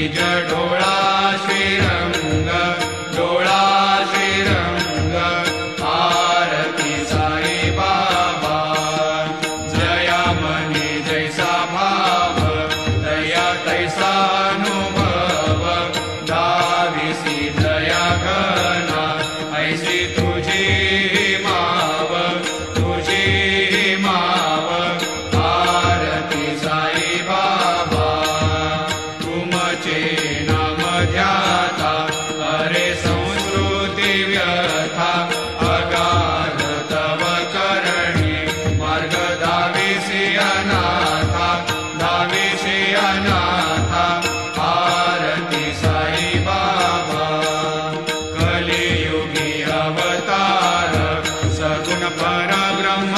बीज डोळा श्रीरंग डोळा श्रीरंग आरती साई बाबा जया मनी जैसा भाव दया तैसा अनुभव दाविसी दया घना ऐसी तुझी माव तुझी माव आरती साई बाबा तुमचे नाम ध्याता अरे संस्कृती व्यथा अगाध तव करणी मार्ग दाविसी अनाथा दाविसी अनाथा आरती साई बाबा कलियुगी अवतार सगुण परब्रह्म